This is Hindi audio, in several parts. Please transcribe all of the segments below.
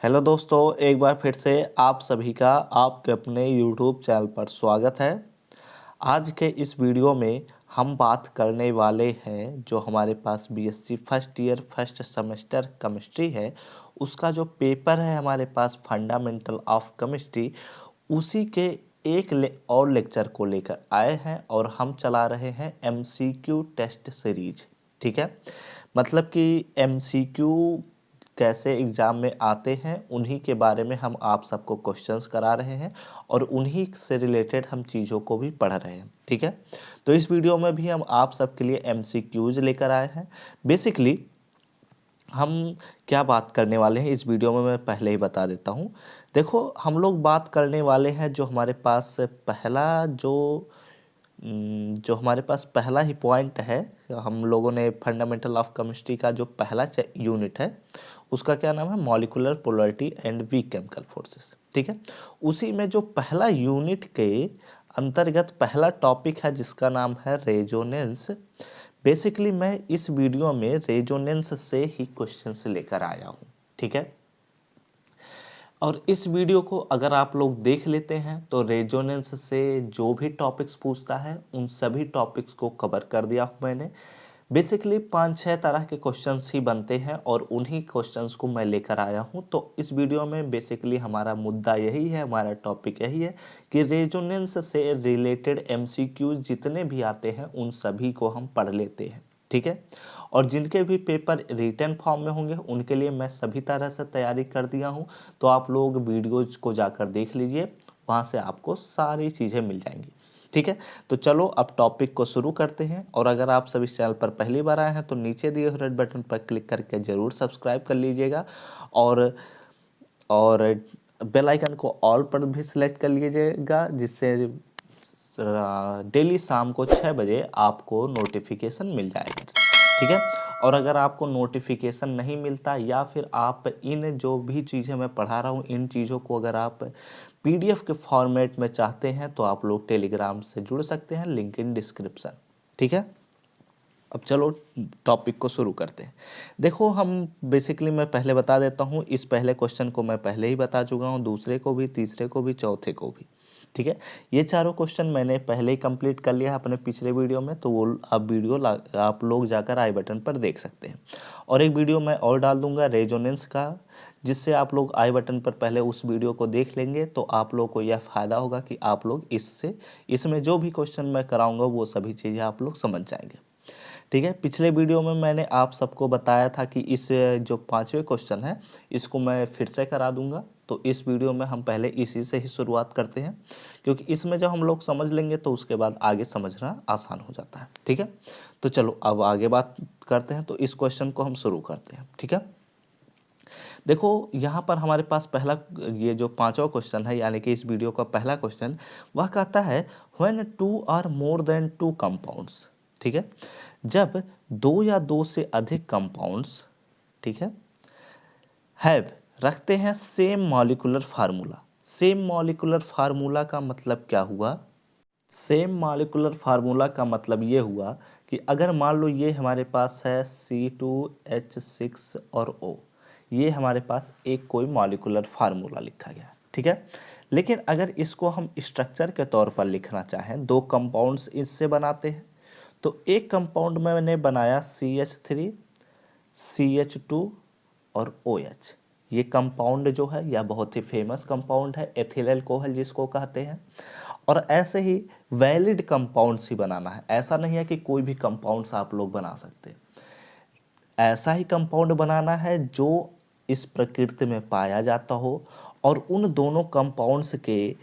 हेलो दोस्तों, एक बार फिर से आप सभी का आपके अपने YouTube चैनल पर स्वागत है। आज के इस वीडियो में हम बात करने वाले हैं जो हमारे पास BSc first year first semester chemistry है, उसका जो पेपर है हमारे पास फंडामेंटल ऑफ केमिस्ट्री, उसी के और लेक्चर को लेकर आए हैं और हम चला रहे हैं एमसीक्यू टेस्ट सीरीज। ठीक है, मतलब कि एमसीक्यू कैसे एग्ज़ाम में आते हैं उन्हीं के बारे में हम आप सबको क्वेश्चंस करा रहे हैं और उन्हीं से रिलेटेड हम चीज़ों को भी पढ़ रहे हैं। ठीक है, तो इस वीडियो में भी हम आप सबके लिए एमसीक्यूज लेकर आए हैं। बेसिकली हम क्या बात करने वाले हैं इस वीडियो में मैं पहले ही बता देता हूँ। देखो, हम लोग बात करने वाले हैं जो हमारे पास हमारे पास पहला ही पॉइंट है। हम लोगों ने फंडामेंटल ऑफ केमिस्ट्री का जो पहला यूनिट है उसका क्या नाम है, molecular polarity and weak chemical forces. ठीक है, उसी में जो पहला यूनिट के अंतर्गत पहला टॉपिक है जिसका नाम है रेजोनेंस। बेसिकली मैं इस वीडियो में रेजोनेंस से ही क्वेश्चंस लेकर आया हूँ। ठीक है, और इस वीडियो को अगर आप लोग देख लेते हैं तो रेजोनेंस से जो भी टॉपिक्स पूछता है उन सभी टॉपिक्स को कवर कर दिया हूँ मैंने। बेसिकली 5-6 तरह के क्वेश्चंस ही बनते हैं और उन्हीं क्वेश्चंस को मैं लेकर आया हूँ। तो इस वीडियो में बेसिकली हमारा मुद्दा यही है, हमारा टॉपिक यही है कि रेजोनेंस से रिलेटेड एमसीक्यू जितने भी आते हैं उन सभी को हम पढ़ लेते हैं। ठीक है, और जिनके भी पेपर रिटन फॉर्म में होंगे उनके लिए मैं सभी तरह से तैयारी कर दिया हूँ। तो आप लोग वीडियोज को जाकर देख लीजिए, वहाँ से आपको सारी चीज़ें मिल जाएंगी। ठीक है, तो चलो अब टॉपिक को शुरू करते हैं। और अगर आप सब इस चैनल पर पहली बार आए हैं तो नीचे दिए हुए रेड बटन पर क्लिक करके ज़रूर सब्सक्राइब कर लीजिएगा और बेल आइकन को ऑल पर भी सिलेक्ट कर लीजिएगा, जिससे डेली शाम को 6 बजे आपको नोटिफिकेशन मिल जाएगा। ठीक है, और अगर आपको नोटिफिकेशन नहीं मिलता या फिर आप इन जो भी चीज़ें मैं पढ़ा रहा हूँ इन चीज़ों को अगर आप पीडीएफ के फॉर्मेट में चाहते हैं तो आप लोग टेलीग्राम से जुड़ सकते हैं, लिंक इन डिस्क्रिप्शन। ठीक है, अब चलो टॉपिक को शुरू करते हैं। देखो, हम बेसिकली मैं पहले बता देता हूँ, इस पहले क्वेश्चन को मैं पहले ही बता चुका हूँ, दूसरे को भी, तीसरे को भी, चौथे को भी। ठीक है, ये चारों क्वेश्चन मैंने पहले ही कंप्लीट कर लिया है अपने पिछले वीडियो में, तो वो अब वीडियो आप लोग जाकर आई बटन पर देख सकते हैं। और एक वीडियो मैं और डाल दूंगा रेजोनेंस का, जिससे आप लोग आई बटन पर पहले उस वीडियो को देख लेंगे तो आप लोग को यह फ़ायदा होगा कि आप लोग इसमें जो भी क्वेश्चन मैं कराऊंगा वो सभी चीज़ें आप लोग समझ जाएंगे। ठीक है, पिछले वीडियो में मैंने आप सबको बताया था कि इस जो 5वें क्वेश्चन है इसको मैं फिर से करा दूंगा। तो इस वीडियो में हम पहले इसी से ही शुरुआत करते हैं, क्योंकि इसमें जब हम लोग समझ लेंगे तो उसके बाद आगे समझना आसान हो जाता है। ठीक है, तो चलो अब आगे बात करते हैं। तो इस क्वेश्चन को हम शुरू करते हैं। ठीक है, देखो यहाँ पर हमारे पास पहला ये जो 5वां क्वेश्चन है, यानी कि इस वीडियो का पहला क्वेश्चन, वह कहता है when 2 are more than 2 compounds. ठीक है, जब 2 या 2 से अधिक कंपाउंड्स, ठीक है, हैव रखते हैं same molecular formula. Same molecular formula का मतलब क्या हुआ? सेम मॉलिक्यूलर फार्मूला का मतलब ये हुआ कि अगर मान लो ये हमारे पास है C2H6 और O, ये हमारे पास एक कोई मॉलिक्यूलर फार्मूला लिखा गया। ठीक है, लेकिन अगर इसको हम स्ट्रक्चर के तौर पर लिखना चाहें, 2 कंपाउंड्स इससे बनाते हैं, तो एक कंपाउंड में मैंने बनाया CH3, CH2 और OH। ये कंपाउंड जो है यह बहुत ही फेमस कंपाउंड है, एथिल अल्कोहल जिसको कहते हैं। और ऐसे ही वैलिड कंपाउंड्स ही बनाना है, ऐसा नहीं है कि कोई भी कंपाउंड्स आप लोग बना सकते हैं। ऐसा ही कंपाउंड बनाना है जो इस प्रकृति में पाया जाता हो और उन दोनों कंपाउंड्स के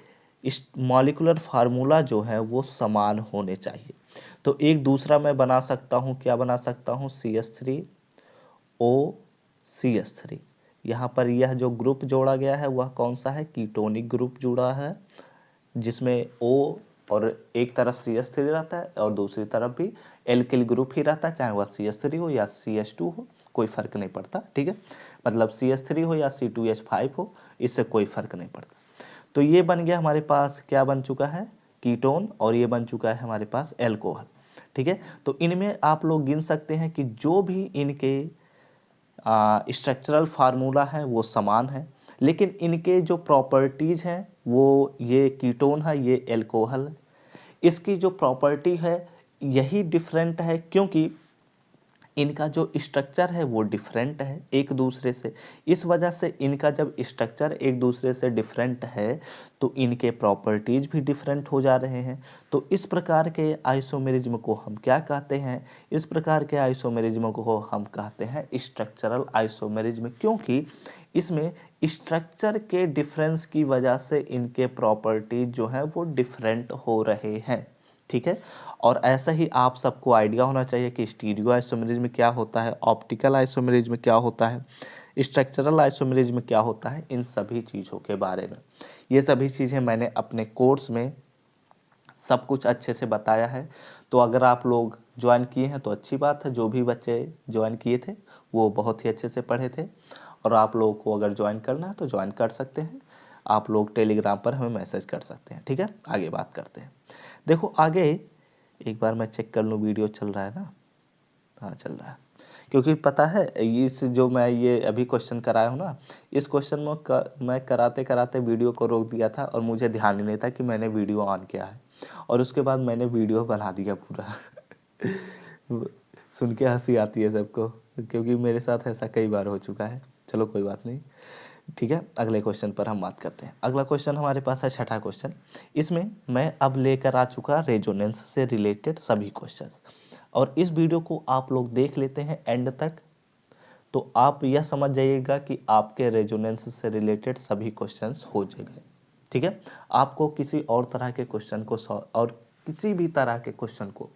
इस मॉलिक्यूलर फार्मूला जो है वो समान होने चाहिए। तो एक दूसरा मैं बना सकता हूँ, क्या बना सकता हूँ, CH3O CH3। यहाँ पर यह जो ग्रुप जोड़ा गया है वह कौन सा है, कीटोनिक ग्रुप जुड़ा है, जिसमें O और एक तरफ CH3 रहता है और दूसरी तरफ भी एल्किल ग्रुप ही रहता है, चाहे वह CH3 हो या CH2 हो, कोई फर्क नहीं पड़ता। ठीक है, मतलब CH3 हो या C2H5 हो, इससे कोई फर्क नहीं पड़ता। तो ये बन गया हमारे पास, क्या बन चुका है, कीटोन, और ये बन चुका है हमारे पास एल्कोहल। ठीक है, तो इनमें आप लोग गिन सकते हैं कि जो भी इनके स्ट्रक्चरल फार्मूला है वो समान है। लेकिन इनके जो प्रॉपर्टीज़ हैं वो ये कीटोन है, ये एल्कोहल है। इसकी जो प्रॉपर्टी है यही डिफरेंट है, क्योंकि इनका जो स्ट्रक्चर है वो डिफरेंट है एक दूसरे से। इस वजह से इनका जब स्ट्रक्चर एक दूसरे से डिफरेंट है तो इनके प्रॉपर्टीज भी डिफरेंट हो जा रहे हैं। तो इस प्रकार के आइसोमेरिज्म को हम क्या कहते हैं? इस प्रकार के आइसोमेरिज्म को हम कहते हैं स्ट्रक्चरल आइसोमेरिज्म, क्योंकि इसमें स्ट्रक्चर के डिफरेंस की वजह से इनके प्रॉपर्टीज जो हैं वो डिफरेंट हो रहे हैं। ठीक है, और ऐसा ही आप सबको आइडिया होना चाहिए कि स्टीरियो आइसोमेरिज्म क्या होता है, ऑप्टिकल आइसोमेरिज्म क्या होता है, स्ट्रक्चरल आइसोमेरिज्म क्या होता है, इन सभी चीज़ों के बारे में। ये सभी चीज़ें मैंने अपने कोर्स में सब कुछ अच्छे से बताया है। तो अगर आप लोग ज्वाइन किए हैं तो अच्छी बात है, जो भी बच्चे ज्वाइन किए थे वो बहुत ही अच्छे से पढ़े थे, और आप लोगों को अगर ज्वाइन करना है तो ज्वाइन कर सकते हैं। आप लोग टेलीग्राम पर हमें मैसेज कर सकते हैं। ठीक है, आगे बात करते हैं। देखो आगे एक बार मैं चेक कर लूँ वीडियो चल रहा है ना? हाँ चल रहा है, क्योंकि पता है इस जो मैं ये अभी क्वेश्चन कराया हूँ ना, इस क्वेश्चन में मैं कराते कराते वीडियो को रोक दिया था और मुझे ध्यान ही नहीं था कि मैंने वीडियो ऑन किया है, और उसके बाद मैंने वीडियो बना दिया पूरा। सुन के हंसी आती है सबको, क्योंकि मेरे साथ ऐसा कई बार हो चुका है। चलो कोई बात नहीं, ठीक है, अगले क्वेश्चन पर हम बात करते हैं। अगला क्वेश्चन हमारे पास है छठा क्वेश्चन। इसमें मैं अब लेकर आ चुका रेजोनेंस से रिलेटेड सभी क्वेश्चंस, और इस वीडियो को आप लोग देख लेते हैं एंड तक, तो आप यह समझ जाइएगा कि आपके रेजोनेंस से रिलेटेड सभी क्वेश्चंस हो जाएंगे। ठीक है, आपको किसी और तरह के क्वेश्चन को और किसी भी तरह के क्वेश्चन को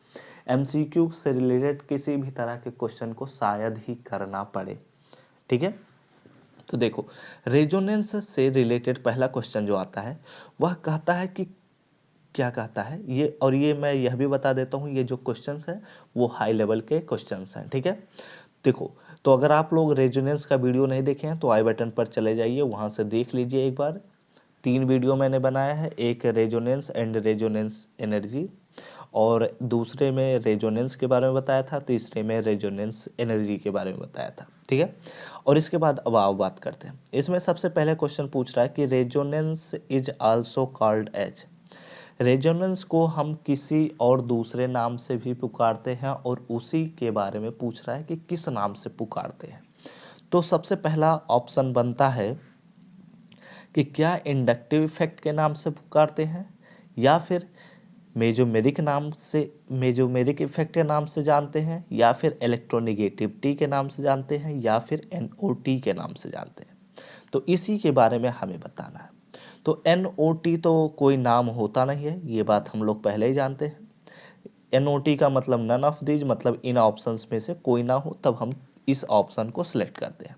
एमसीक्यू से रिलेटेड किसी भी तरह के क्वेश्चन को शायद ही करना पड़े। ठीक है, तो देखो रेजोनेंस से रिलेटेड पहला क्वेश्चन जो आता है वह कहता है कि क्या कहता है ये, और ये मैं यह भी बता देता हूँ, ये जो क्वेश्चंस हैं वो हाई लेवल के क्वेश्चंस हैं। ठीक है, देखो तो अगर आप लोग रेजोनेंस का वीडियो नहीं देखे हैं तो आई बटन पर चले जाइए, वहाँ से देख लीजिए एक बार। 3 वीडियो मैंने बनाया है, एक रेजोनेंस एंड रेजोनेंस एनर्जी, और दूसरे में रेजोनेंस के बारे में बताया था, तीसरे में रेजोनेंस एनर्जी के बारे में बताया था। ठीक है, और इसके बाद अब आओ बात करते हैं। इसमें सबसे पहले क्वेश्चन पूछ रहा है कि resonance is also called as, resonance को हम किसी और दूसरे नाम से भी पुकारते हैं, और उसी के बारे में पूछ रहा है कि किस नाम से पुकारते हैं। तो सबसे पहला ऑप्शन बनता है कि क्या इंडक्टिव इफेक्ट के नाम से पुकारते हैं, या फिर मेजोमेरिक नाम से, मेजोमेरिक इफेक्ट के नाम से जानते हैं, या फिर इलेक्ट्रोनेगेटिविटी के नाम से जानते हैं, या फिर एनओटी के नाम से जानते हैं। तो इसी के बारे में हमें बताना है। तो एनओटी तो कोई नाम होता नहीं है, ये बात हम लोग पहले ही जानते हैं। एनओटी का मतलब नन ऑफ दीज, मतलब इन ऑप्शंस में से कोई ना हो, तब हम इस ऑप्शन को सिलेक्ट करते हैं।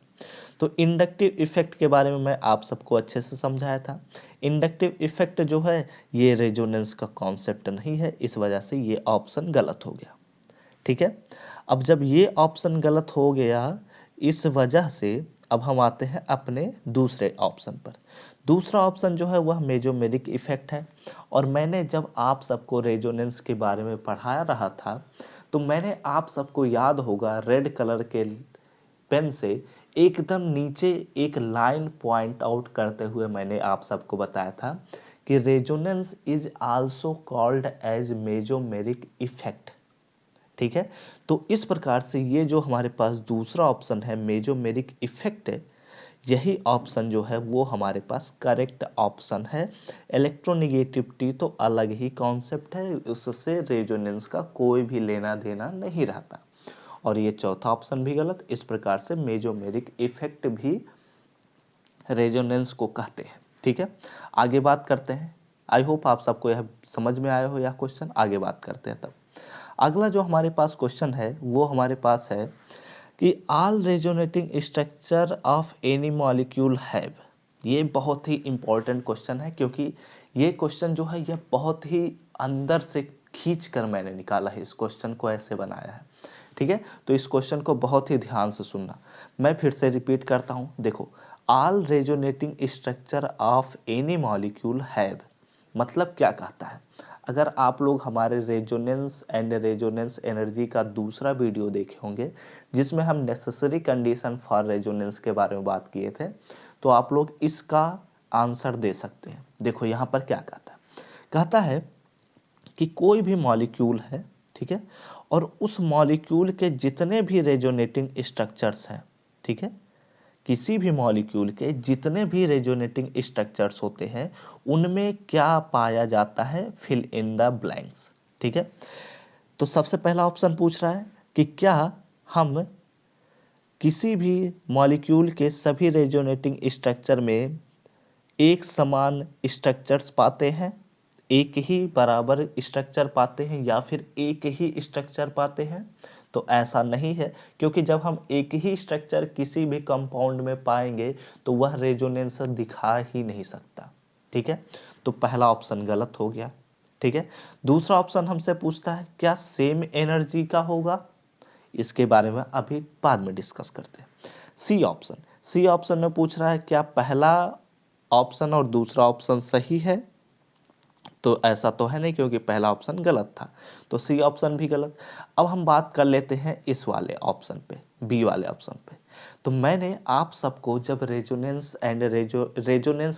तो इंडक्टिव इफेक्ट के बारे में मैं आप सबको अच्छे से समझाया था। इंडक्टिव इफेक्ट जो है ये रेजोनेंस का कॉन्सेप्ट नहीं है, इस वजह से ये ऑप्शन गलत हो गया। ठीक है, अब जब ये ऑप्शन गलत हो गया, इस वजह से अब हम आते हैं अपने दूसरे ऑप्शन पर। दूसरा ऑप्शन जो है वह मेजोमेरिक इफेक्ट है, और मैंने जब आप सबको रेजोनेंस के बारे में पढ़ा रहा था तो मैंने आप सबको याद होगा रेड कलर के पेन से एकदम नीचे एक लाइन पॉइंट आउट करते हुए मैंने आप सबको बताया था कि resonance is also called as mesomeric effect. ठीक है, तो इस प्रकार से ये जो हमारे पास दूसरा ऑप्शन है मेजोमेरिक इफेक्ट, यही ऑप्शन जो है वो हमारे पास करेक्ट ऑप्शन है। इलेक्ट्रोनेगेटिविटी तो अलग ही कॉन्सेप्ट है, उससे रेजोनेंस का कोई भी लेना देना नहीं रहता, और ये चौथा ऑप्शन भी गलत। इस प्रकार से मेजोमेरिक इफेक्ट भी रेजोनेंस को कहते हैं। ठीक है, आगे बात करते हैं। आई होप आप सबको यह समझ में आया हो यह क्वेश्चन। आगे बात करते हैं। तब अगला जो हमारे पास क्वेश्चन है वो हमारे पास है कि all resonating structure of any molecule have. ये बहुत ही इंपॉर्टेंट क्वेश्चन है, क्योंकि ये क्वेश्चन जो है यह बहुत ही अंदर से खींच कर मैंने निकाला है, इस क्वेश्चन को ऐसे बनाया है। ठीक है, तो इस क्वेश्चन को बहुत ही ध्यान से सुनना। मैं फिर से रिपीट करता हूँ, देखो all resonating structure of any molecule have मतलब क्या कहता है। अगर आप लोग हमारे रेजोनेंस एंड रेजोनेंस एनर्जी का दूसरा वीडियो देखे होंगे जिसमें हम नेसेसरी कंडीशन फॉर रेजोनेंस के बारे में बात किए थे, तो आप लोग इसका आंसर दे सकते हैं। देखो यहाँ पर क्या कहता है कि कोई भी मॉलिक्यूल है, ठीक है, और उस मॉलिक्यूल के जितने भी रेजोनेटिंग स्ट्रक्चर्स हैं, ठीक है, किसी भी मॉलिक्यूल के जितने भी रेजोनेटिंग स्ट्रक्चर्स होते हैं उनमें क्या पाया जाता है, फिल इन द ब्लैंक्स। ठीक है, तो सबसे पहला ऑप्शन पूछ रहा है कि क्या हम किसी भी मॉलिक्यूल के सभी रेजोनेटिंग स्ट्रक्चर में एक समान स्ट्रक्चर्स पाते हैं, एक ही बराबर स्ट्रक्चर पाते हैं, या फिर एक ही स्ट्रक्चर पाते हैं। तो ऐसा नहीं है, क्योंकि जब हम एक ही स्ट्रक्चर किसी भी कंपाउंड में पाएंगे तो वह रेजोनेंस दिखा ही नहीं सकता। ठीक है, तो पहला ऑप्शन गलत हो गया। ठीक है, दूसरा ऑप्शन हमसे पूछता है क्या सेम एनर्जी का होगा, इसके बारे में अभी बाद में डिस्कस करते हैं। सी ऑप्शन में पूछ रहा है क्या पहला ऑप्शन और दूसरा ऑप्शन सही है, तो ऐसा तो है नहीं क्योंकि पहला ऑप्शन गलत था, तो सी ऑप्शन भी गलत। अब हम बात कर लेते हैं इस वाले ऑप्शन पे, बी वाले ऑप्शन पे। तो मैंने आप सबको जब रेजोनेंस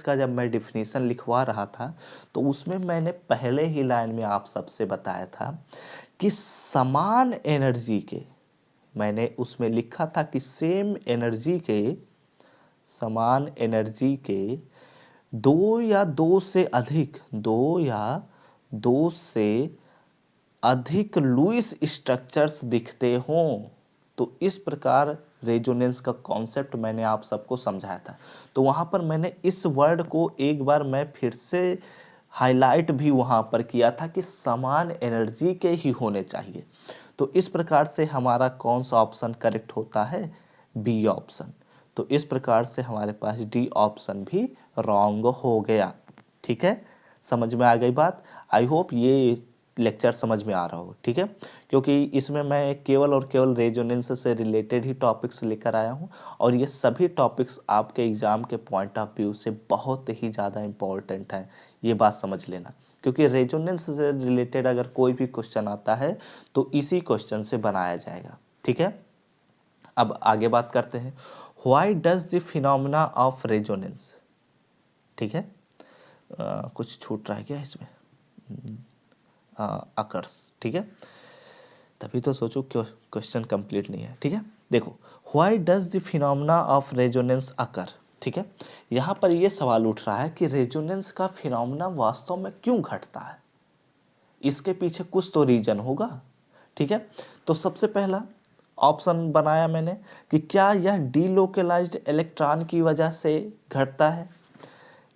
का जब मैं डिफिनीशन लिखवा रहा था तो उसमें मैंने पहले ही लाइन में आप सबसे बताया था कि समान एनर्जी के, मैंने उसमें लिखा था कि सेम एनर्जी के, समान एनर्जी के दो या दो से अधिक लुईस स्ट्रक्चर्स दिखते हों, तो इस प्रकार रेजोनेंस का कॉन्सेप्ट मैंने आप सबको समझाया था। तो वहां पर मैंने इस वर्ड को एक बार मैं फिर से हाईलाइट भी वहां पर किया था कि समान एनर्जी के ही होने चाहिए। तो इस प्रकार से हमारा कौन सा ऑप्शन करेक्ट होता है, बी ऑप्शन। तो इस प्रकार से हमारे पास डी ऑप्शन भी रॉन्ग हो गया। ठीक है, समझ में आ गई बात। आई होप ये लेक्चर समझ में आ रहा हो। ठीक है, क्योंकि इसमें मैं केवल और केवल रेजोनेंस से रिलेटेड ही टॉपिक्स लेकर आया हूँ, और ये सभी टॉपिक्स आपके एग्जाम के पॉइंट ऑफ व्यू से बहुत ही ज़्यादा इंपॉर्टेंट हैं, ये बात समझ लेना। क्योंकि रेजोनेंस से रिलेटेड अगर कोई भी क्वेश्चन आता है तो इसी क्वेश्चन से बनाया जाएगा। ठीक है, अब आगे बात करते हैं। Why does the phenomena of resonance, ठीक है, कुछ छूट रहा है क्या इसमें, अकर्स। ठीक है, तभी तो सोचो क्वेश्चन कंप्लीट नहीं है। ठीक है, देखो why does the phenomena of resonance occur. ठीक है, यहाँ पर ये सवाल उठ रहा है कि रेजोनेंस का फिनोमेना वास्तव में क्यों घटता है, इसके पीछे कुछ तो रीजन होगा। ठीक है, तो सबसे पहला ऑप्शन बनाया मैंने कि क्या यह डीलोकलाइज्ड इलेक्ट्रॉन की वजह से घटता है।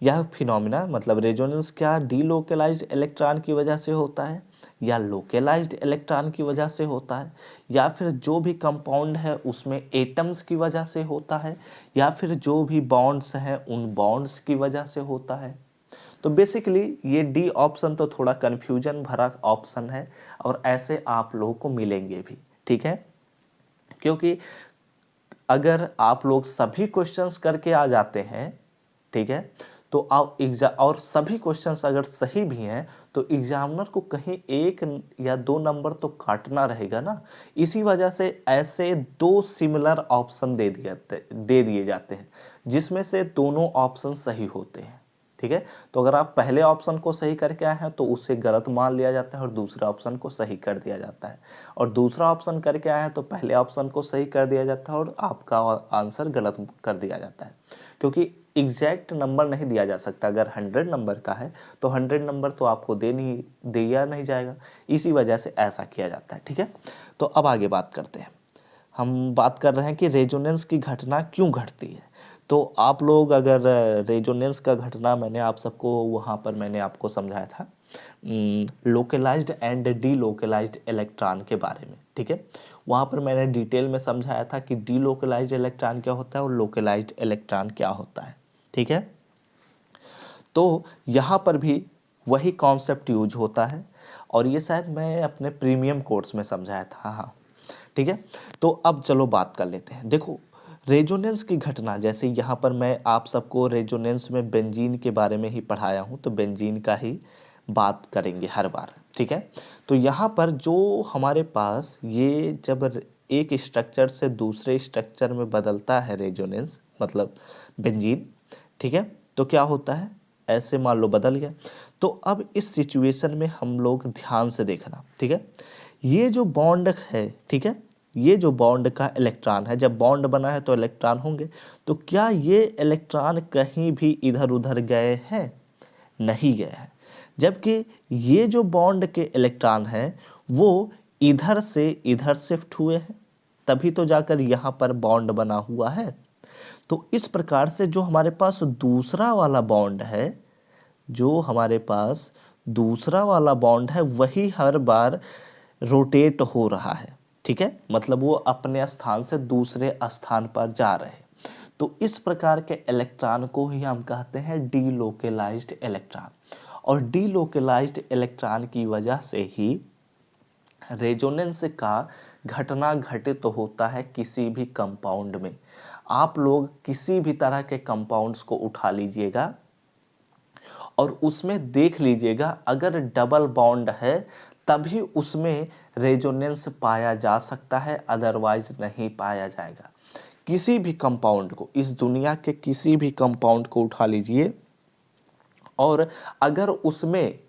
यह फिनोमिना मतलब रेजोनेंस क्या डीलोकलाइज्ड इलेक्ट्रॉन की वजह से होता है, या लोकलाइज्ड इलेक्ट्रॉन की वजह से होता है, या फिर जो भी कंपाउंड है उसमें एटम्स की वजह से होता है, या फिर जो भी बॉन्ड्स हैं उन बॉन्ड्स की वजह से होता है। तो बेसिकली ये डी ऑप्शन तो थोड़ा कन्फ्यूजन भरा ऑप्शन है, और ऐसे आप लोगों को मिलेंगे भी। ठीक है, क्योंकि अगर आप लोग सभी क्वेश्चंस करके आ जाते हैं, ठीक है, तो आप और सभी क्वेश्चंस अगर सही भी हैं तो एग्जामिनर को कहीं एक या दो नंबर तो काटना रहेगा ना। इसी वजह से ऐसे दो सिमिलर ऑप्शन दे दिए जाते हैं जिसमें से दोनों ऑप्शन सही होते हैं। ठीक है, तो अगर आप पहले ऑप्शन को सही करके आए हैं तो उसे गलत मान लिया जाता है और दूसरे ऑप्शन को सही कर दिया जाता है, और दूसरा ऑप्शन करके आए हैं तो पहले ऑप्शन को सही कर दिया जाता है और आपका आंसर गलत कर दिया जाता है। क्योंकि एग्जैक्ट नंबर नहीं दिया जा सकता, अगर 100 नंबर का है तो 100 नंबर तो आपको दिया नहीं जाएगा, इसी वजह से ऐसा किया जाता है। ठीक है, तो अब आगे बात करते हैं। हम बात कर रहे हैं कि रेजोनेंस की घटना क्यों घटती है। तो आप लोग अगर रेजोनेंस का घटना मैंने आप सबको वहाँ पर मैंने आपको समझाया था लोकलाइज्ड एंड डीलोकलाइज्ड इलेक्ट्रॉन के बारे में। ठीक है, वहाँ पर मैंने डिटेल में समझाया था कि डीलोकलाइज्ड इलेक्ट्रॉन क्या होता है और लोकलाइज्ड इलेक्ट्रॉन क्या होता है। ठीक है, तो यहाँ पर भी वही कॉन्सेप्ट यूज होता है, और ये शायद मैं अपने प्रीमियम कोर्स में समझाया था। हाँ, ठीक है, तो अब चलो बात कर लेते हैं। देखो रेजोनेंस की घटना, जैसे यहाँ पर मैं आप सबको रेजोनेंस में बेंजीन के बारे में ही पढ़ाया हूँ, तो बेंजीन का ही बात करेंगे हर बार। ठीक है, तो यहाँ पर जो हमारे पास ये जब एक स्ट्रक्चर से दूसरे स्ट्रक्चर में बदलता है रेजोनेंस मतलब बेंजीन, ठीक है। तो क्या होता है, ऐसे मान लो बदल गया। तो अब इस सिचुएशन में हम लोग ध्यान से देखना, ठीक है। ये जो बॉन्ड है, ठीक है, ये जो बॉन्ड का इलेक्ट्रॉन है, जब बॉन्ड बना है तो इलेक्ट्रॉन होंगे, तो क्या ये इलेक्ट्रॉन कहीं भी इधर उधर गए हैं? नहीं गए हैं। जबकि ये जो बॉन्ड के इलेक्ट्रॉन हैं वो इधर से इधर शिफ्ट हुए हैं, तभी तो जाकर यहाँ पर बॉन्ड बना हुआ है। तो इस प्रकार से जो हमारे पास दूसरा वाला बॉन्ड है, जो हमारे पास दूसरा वाला बॉन्ड है, वही हर बार रोटेट हो रहा है, ठीक है। मतलब वो अपने स्थान से दूसरे स्थान पर जा रहे हैं। तो इस प्रकार के इलेक्ट्रॉन को ही हम कहते हैं डीलोकलाइज्ड इलेक्ट्रॉन। और डीलोकलाइज्ड इलेक्ट्रॉन की वजह से ही रेजोनेंस का घटना घटित तो होता है किसी भी कंपाउंड में। आप लोग किसी भी तरह के कंपाउंड्स को उठा लीजिएगा और उसमें देख लीजिएगा, अगर डबल बॉन्ड है तभी उसमें रेजोनेंस पाया जा सकता है, अदरवाइज नहीं पाया जाएगा। किसी भी कंपाउंड को, इस दुनिया के किसी भी कंपाउंड को उठा लीजिए और अगर उसमें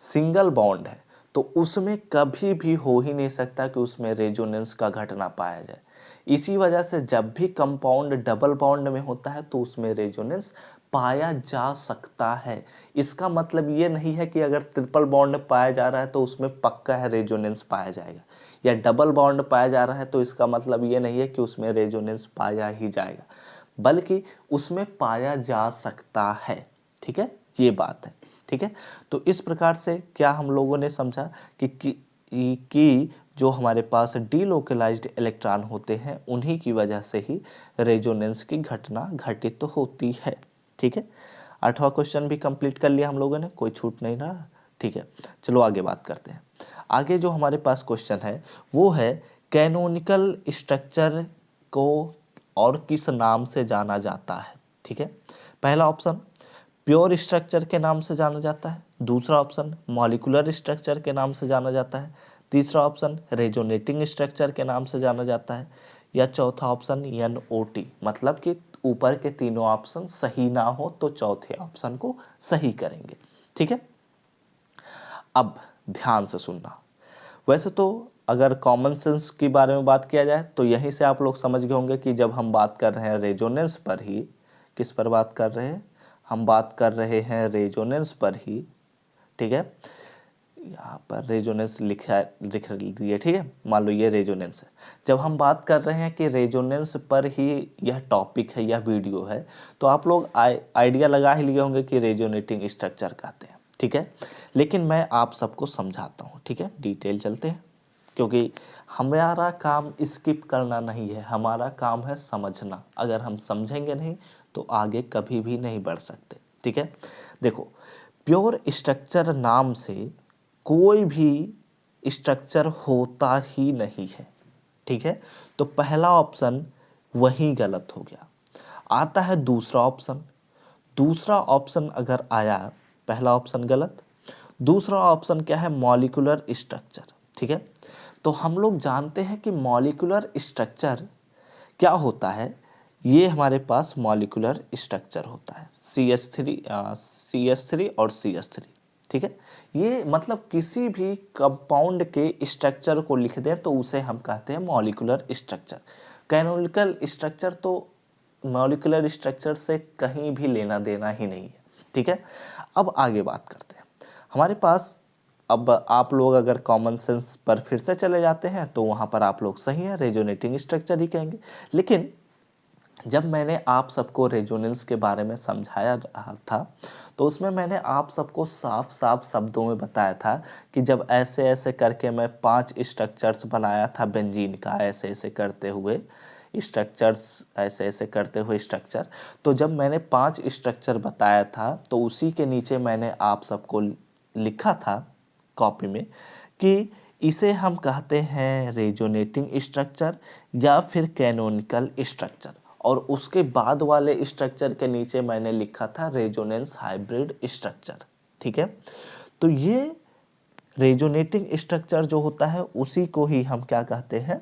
सिंगल बॉन्ड है तो उसमें कभी भी हो ही नहीं सकता कि उसमें रेजोनेंस का घटना पाया जाए। इसी वजह से जब भी कंपाउंड डबल बॉन्ड में होता है तो उसमें रेजोनेंस पाया जा सकता है। इसका मतलब ये नहीं है कि अगर ट्रिपल बॉन्ड पाया जा रहा है तो उसमें पक्का है रेजोनेंस पाया जाएगा, या डबल बॉन्ड पाया जा रहा है तो इसका मतलब ये नहीं है कि उसमें रेजोनेंस पाया ही जाएगा, बल्कि उसमें पाया जा सकता है, ठीक है। ये बात है, ठीक है। तो इस प्रकार से क्या हम लोगों ने समझा कि जो हमारे पास डीलोकलाइज्ड इलेक्ट्रॉन होते हैं उन्हीं की वजह से ही रेजोनेंस की घटना घटित तो होती है, ठीक है। 8वां क्वेश्चन भी कंप्लीट कर लिया हम लोगों ने, कोई छूट नहीं रहा, ठीक है। चलो आगे बात करते हैं। आगे जो हमारे पास क्वेश्चन है वो है कैनोनिकल स्ट्रक्चर को और किस नाम से जाना जाता है, ठीक है। पहला ऑप्शन प्योर स्ट्रक्चर के नाम से जाना जाता है, दूसरा ऑप्शन मॉलिक्यूलर स्ट्रक्चर के नाम से जाना जाता है, तीसरा ऑप्शन रेजोनेटिंग स्ट्रक्चर के नाम से जाना जाता है, या चौथा ऑप्शन NOT। मतलब कि ऊपर के तीनों ऑप्शन सही ना हो तो चौथे ऑप्शन को सही करेंगे, ठीक है। अब ध्यान से सुनना। वैसे तो अगर कॉमन सेंस के बारे में बात किया जाए तो यहीं से आप लोग समझ गए होंगे कि जब हम बात कर रहे हैं रेजोनेंस पर ही, किस पर बात कर रहे हैं, हम बात कर रहे हैं रेजोनेंस पर ही, ठीक है। यहाँ पर रेजोनेंस लिख दिए, ठीक है। मान लो ये रेजोनेंस है। जब हम बात कर रहे हैं कि रेजोनेंस पर ही यह टॉपिक है, यह वीडियो है, तो आप लोग आइडिया लगा ही लिए होंगे कि रेजोनेटिंग स्ट्रक्चर कहते हैं, ठीक है। लेकिन मैं आप सबको समझाता हूँ, ठीक है। डिटेल चलते हैं, क्योंकि हमारा काम स्किप करना नहीं है, हमारा काम है समझना। अगर हम समझेंगे नहीं तो आगे कभी भी नहीं बढ़ सकते, ठीक है। देखो, प्योर स्ट्रक्चर नाम से कोई भी स्ट्रक्चर होता ही नहीं है, ठीक है। तो पहला ऑप्शन वही गलत हो गया। आता है दूसरा ऑप्शन। दूसरा ऑप्शन अगर आया, पहला ऑप्शन गलत, दूसरा ऑप्शन क्या है, मॉलिक्यूलर स्ट्रक्चर, ठीक है। तो हम लोग जानते हैं कि मॉलिक्यूलर स्ट्रक्चर क्या होता है। ये हमारे पास मॉलिक्यूलर स्ट्रक्चर होता है CH3 और CH3, ठीक है। ये मतलब किसी भी कंपाउंड के स्ट्रक्चर को लिख दें तो उसे हम कहते हैं मॉलिक्यूलर स्ट्रक्चर। कैनोनिकल स्ट्रक्चर तो मॉलिक्यूलर स्ट्रक्चर से कहीं भी लेना देना ही नहीं है, ठीक है। अब आगे बात करते हैं। हमारे पास अब आप लोग अगर कॉमन सेंस पर फिर से चले जाते हैं तो वहाँ पर आप लोग सही है, रेजोनेटिंग स्ट्रक्चर ही कहेंगे। लेकिन जब मैंने आप सबको रेजोनेंस के बारे में समझाया रहा था तो उसमें मैंने आप सबको साफ साफ शब्दों में बताया था कि जब ऐसे ऐसे करके मैं 5 स्ट्रक्चर्स बनाया था बेंजीन का, ऐसे ऐसे करते हुए स्ट्रक्चर्स, ऐसे ऐसे करते हुए स्ट्रक्चर, तो जब मैंने 5 स्ट्रक्चर बताया था तो उसी के नीचे मैंने आप सबको लिखा था कॉपी में कि इसे हम कहते हैं रेजोनेटिंग स्ट्रक्चर या फिर कैनोनिकल स्ट्रक्चर, और उसके बाद वाले स्ट्रक्चर के नीचे मैंने लिखा था रेजोनेंस हाइब्रिड स्ट्रक्चर, ठीक है। तो ये रेजोनेटिंग स्ट्रक्चर जो होता है उसी को ही हम क्या कहते हैं,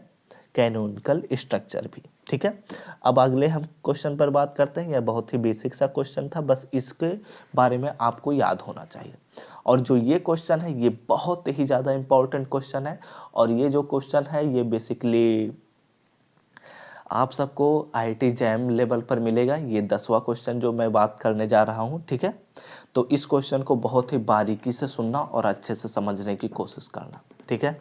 कैनोनिकल स्ट्रक्चर भी, ठीक है। अब अगले हम क्वेश्चन पर बात करते हैं। यह बहुत ही बेसिक सा क्वेश्चन था, बस इसके बारे में आपको याद होना चाहिए। और जो ये क्वेश्चन है ये बहुत ही ज़्यादा इम्पोर्टेंट क्वेश्चन है, और ये जो क्वेश्चन है ये बेसिकली आप सबको IIT जैम लेवल पर मिलेगा। ये 10वां क्वेश्चन जो मैं बात करने जा रहा हूँ, ठीक है। तो इस क्वेश्चन को बहुत ही बारीकी से सुनना और अच्छे से समझने की कोशिश करना, ठीक है।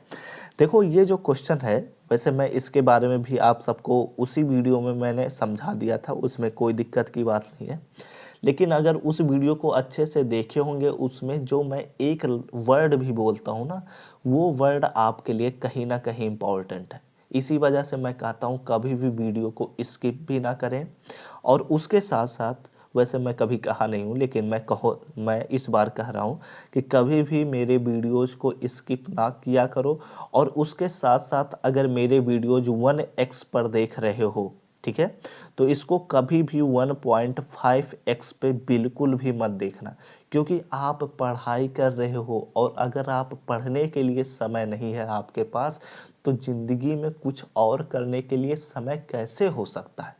देखो ये जो क्वेश्चन है, वैसे मैं इसके बारे में भी आप सबको उसी वीडियो में मैंने समझा दिया था, उसमें कोई दिक्कत की बात नहीं है। लेकिन अगर उस वीडियो को अच्छे से देखे होंगे, उसमें जो मैं एक वर्ड भी बोलता हूँ ना, वो वर्ड आपके लिए कहीं ना कहीं इम्पॉर्टेंट है। इसी वजह से मैं कहता हूँ कभी भी वीडियो को स्किप भी ना करें। और उसके साथ साथ, वैसे मैं कभी कहा नहीं हूँ, लेकिन मैं इस बार कह रहा हूँ कि कभी भी मेरे वीडियोज़ को स्किप ना किया करो। और उसके साथ साथ अगर मेरे वीडियोज़ 1x पर देख रहे हो, ठीक है, तो इसको कभी भी 1.5x पे बिल्कुल भी मत देखना, क्योंकि आप पढ़ाई कर रहे हो और अगर आप पढ़ने के लिए समय नहीं है आपके पास, तो ज़िंदगी में कुछ और करने के लिए समय कैसे हो सकता है।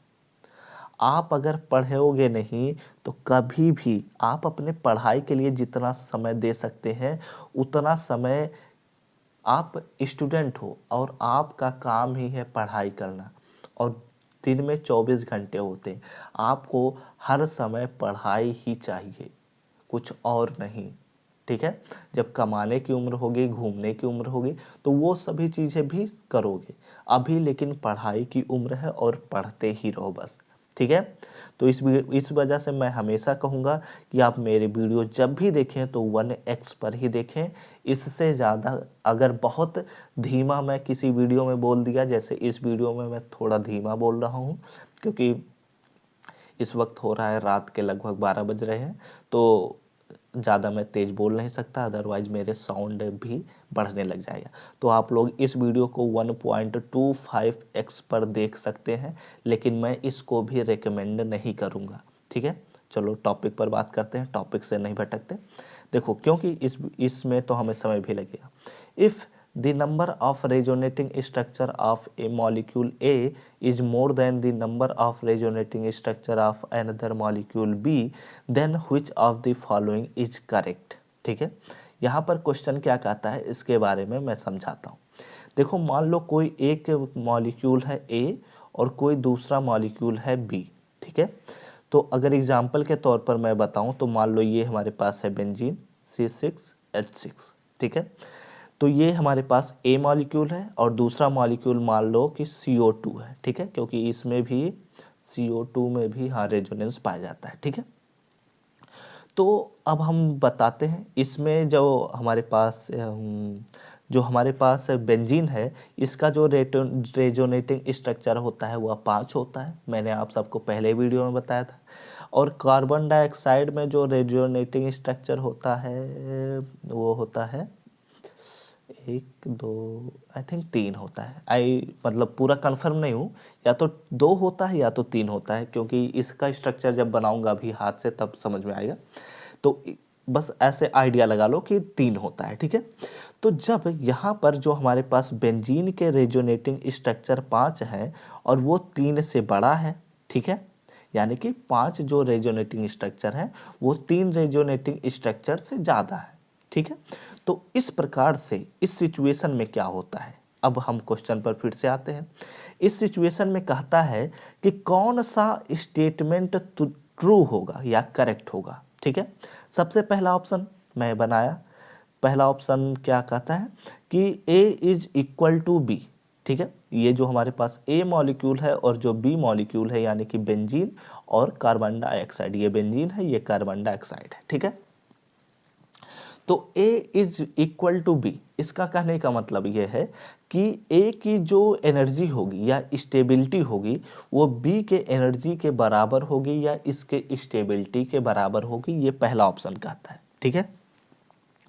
आप अगर पढ़ोगे नहीं तो कभी भी आप अपने पढ़ाई के लिए जितना समय दे सकते हैं उतना समय, आप स्टूडेंट हो और आपका काम ही है पढ़ाई करना, और दिन में 24 घंटे होते हैं, आपको हर समय पढ़ाई ही चाहिए, कुछ और नहीं, ठीक है। जब कमाने की उम्र होगी, घूमने की उम्र होगी, तो वो सभी चीज़ें भी करोगे। अभी लेकिन पढ़ाई की उम्र है और पढ़ते ही रहो बस, ठीक है। तो इस वजह से मैं हमेशा कहूँगा कि आप मेरे वीडियो जब भी देखें तो 1x पर ही देखें। इससे ज़्यादा अगर बहुत धीमा मैं किसी वीडियो में बोल दिया, जैसे इस वीडियो में मैं थोड़ा धीमा बोल रहा हूँ क्योंकि इस वक्त हो रहा है रात के लगभग 12 बज रहे हैं, तो ज़्यादा मैं तेज़ बोल नहीं सकता, अदरवाइज़ मेरे साउंड भी बढ़ने लग जाएगा। तो आप लोग इस वीडियो को 1.25x पर देख सकते हैं, लेकिन मैं इसको भी रिकमेंड नहीं करूँगा, ठीक है। चलो टॉपिक पर बात करते हैं, टॉपिक से नहीं भटकते। देखो क्योंकि इसमें तो हमें समय भी लगेगा। If the number of resonating structure of a molecule A is more than the number of resonating structure of another molecule B, then which of the following is correct। ठीक है, यहाँ पर क्वेश्चन क्या कहता है इसके बारे में मैं समझाता हूँ। देखो मान लो कोई एक मॉलिक्यूल है A और कोई दूसरा मॉलिक्यूल है B, ठीक है। तो अगर एग्जाम्पल के तौर पर मैं बताऊँ तो मान लो ये हमारे पास है बेंजीन C6H6, ठीक है। तो ये हमारे पास A मॉलिक्यूल है और दूसरा मॉलिक्यूल मान लो कि CO2 है, ठीक है, क्योंकि इसमें भी CO2 में भी हाँ रेजोनेंस पाया जाता है, ठीक है। तो अब हम बताते हैं इसमें जो हमारे पास बेंजीन है, इसका जो रेजोनेटिंग स्ट्रक्चर होता है वह 5 होता है, मैंने आप सबको पहले वीडियो में बताया था। और कार्बन डाइऑक्साइड में जो रेजोनेटिंग स्ट्रक्चर होता है वो होता है 1 2 आई थिंक 3 होता है। मतलब पूरा कंफर्म नहीं हूँ, या तो 2 होता है या तो 3 होता है, क्योंकि इसका स्ट्रक्चर जब बनाऊंगा अभी हाथ से तब समझ में आएगा। तो बस ऐसे आइडिया लगा लो कि 3 होता है, ठीक है। तो जब यहाँ पर जो हमारे पास बेंजीन के रेजोनेटिंग स्ट्रक्चर 5 है और वो 3 से बड़ा है, ठीक है, यानी कि 5 जो रेजोनेटिंग स्ट्रक्चर है वो 3 रेजोनेटिंग स्ट्रक्चर से ज़्यादा है, ठीक है। तो इस प्रकार से इस सिचुएशन में क्या होता है, अब हम क्वेश्चन पर फिर से आते हैं। इस सिचुएशन में कहता है कि कौन सा स्टेटमेंट ट्रू होगा या करेक्ट होगा, ठीक है। सबसे पहला ऑप्शन मैं बनाया, पहला ऑप्शन क्या कहता है कि A is equal to B, ठीक है। ये जो हमारे पास A मॉलिक्यूल है और जो B मॉलिक्यूल है यानी कि बेंजीन और कार्बन डाइऑक्साइड, ये बेंजीन है ये कार्बन डाइऑक्साइड है, ठीक है। तो A is equal to B, इसका कहने का मतलब ये है कि A की जो एनर्जी होगी या स्टेबिलिटी होगी वो B के एनर्जी के बराबर होगी या इसके स्टेबिलिटी के बराबर होगी, ये पहला ऑप्शन कहता है, ठीक है।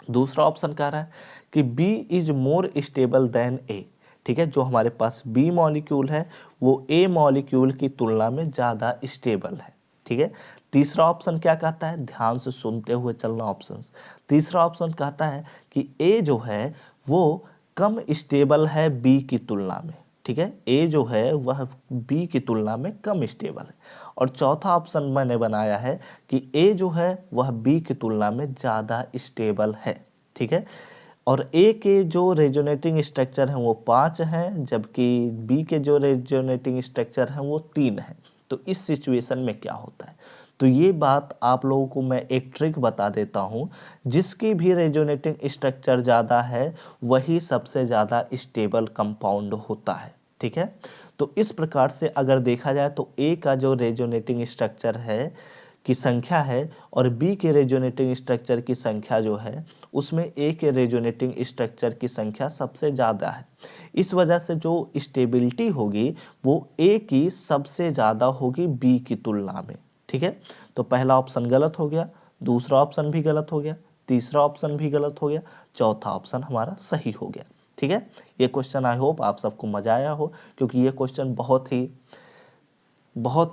दूसरा ऑप्शन कह रहा है कि B is more stable then A, ठीक है। जो हमारे पास B मॉलिक्यूल है वो A मॉलिक्यूल की तुलना में ज़्यादा स्टेबल है, ठीक है। तीसरा ऑप्शन क्या कहता है, ध्यान से सुनते हुए चलना ऑप्शंस। तीसरा ऑप्शन कहता है कि A जो है वो कम स्टेबल है B की तुलना में, ठीक है, ए जो है वह बी की तुलना में कम स्टेबल है। और चौथा ऑप्शन मैंने बनाया है कि ए जो है वह बी की तुलना में ज़्यादा स्टेबल है। ठीक है, और ए के जो रेजोनेटिंग स्ट्रक्चर हैं वो 5 हैं, जबकि बी के जो रेजोनेटिंग स्ट्रक्चर हैं वो 3 हैं। तो इस सिचुएशन में क्या होता है, तो ये बात आप लोगों को मैं एक ट्रिक बता देता हूँ। जिसकी भी रेजोनेटिंग स्ट्रक्चर ज़्यादा है वही सबसे ज़्यादा स्टेबल कंपाउंड होता है। ठीक है, तो इस प्रकार से अगर देखा जाए तो ए का जो रेजोनेटिंग स्ट्रक्चर है की संख्या है और बी के रेजोनेटिंग स्ट्रक्चर की संख्या जो है उसमें ए के रेजोनेटिंग स्ट्रक्चर की संख्या सबसे ज़्यादा है। इस वजह से जो स्टेबिलिटी होगी वो ए की सबसे ज़्यादा होगी बी की तुलना में। ठीक है, तो पहला ऑप्शन गलत हो गया, दूसरा ऑप्शन भी गलत हो गया, तीसरा ऑप्शन भी गलत हो गया, चौथा ऑप्शन हमारा सही हो गया। ठीक है, ये क्वेश्चन आई होप आप सबको मजा आया हो, क्योंकि ये क्वेश्चन बहुत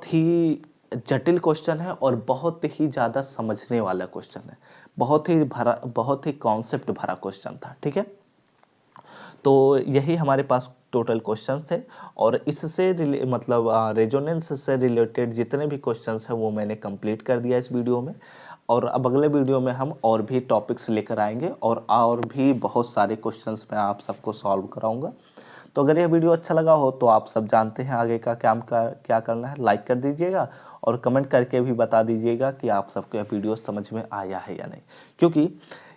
ही जटिल क्वेश्चन है और बहुत ही ज़्यादा समझने वाला क्वेश्चन है, बहुत ही कॉन्सेप्ट भरा क्वेश्चन था। ठीक है, तो यही हमारे पास टोटल क्वेश्चंस थे और इससे मतलब रेजोनेंस से रिलेटेड जितने भी क्वेश्चंस हैं वो मैंने कंप्लीट कर दिया इस वीडियो में। और अब अगले वीडियो में हम और भी टॉपिक्स लेकर आएंगे और भी बहुत सारे क्वेश्चंस मैं आप सबको सॉल्व कराऊंगा। तो अगर यह वीडियो अच्छा लगा हो तो आप सब जानते हैं आगे का क्या करना है, लाइक कर दीजिएगा और कमेंट करके भी बता दीजिएगा कि आप सबको यह वीडियो समझ में आया है या नहीं, क्योंकि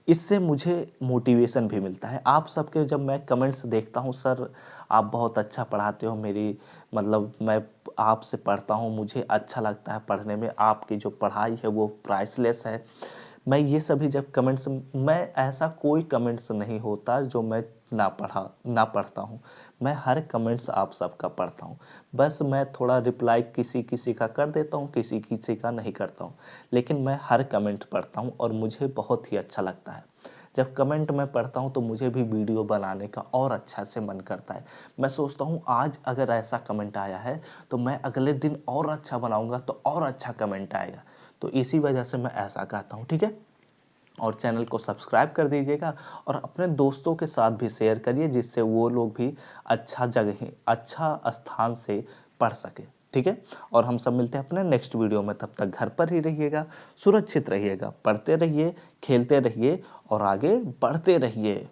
इससे मुझे मोटिवेशन भी मिलता है। आप सबके जब मैं कमेंट्स देखता हूँ, सर आप बहुत अच्छा पढ़ाते हो, मेरी मतलब मैं आपसे पढ़ता हूँ, मुझे अच्छा लगता है पढ़ने में, आपकी जो पढ़ाई है वो प्राइसलेस है। मैं ये सभी जब कमेंट्स, मैं ऐसा कोई कमेंट्स नहीं होता जो मैं ना पढ़ता हूँ। मैं हर कमेंट्स आप सबका पढ़ता हूँ, बस मैं थोड़ा रिप्लाई किसी किसी का कर देता हूँ, किसी किसी का नहीं करता हूँ, लेकिन मैं हर कमेंट पढ़ता हूँ और मुझे बहुत ही अच्छा लगता है। जब कमेंट मैं पढ़ता हूँ तो मुझे भी वीडियो बनाने का और अच्छा से मन करता है। मैं सोचता हूँ आज अगर ऐसा कमेंट आया है तो मैं अगले दिन और अच्छा बनाऊँगा तो और अच्छा कमेंट आएगा। तो इसी वजह से मैं ऐसा कहता हूँ। ठीक है, और चैनल को सब्सक्राइब कर दीजिएगा और अपने दोस्तों के साथ भी शेयर करिए, जिससे वो लोग भी अच्छा स्थान से पढ़ सके। ठीक है, और हम सब मिलते हैं अपने नेक्स्ट वीडियो में। तब तक घर पर ही रहिएगा, सुरक्षित रहिएगा, पढ़ते रहिए, खेलते रहिए और आगे बढ़ते रहिए।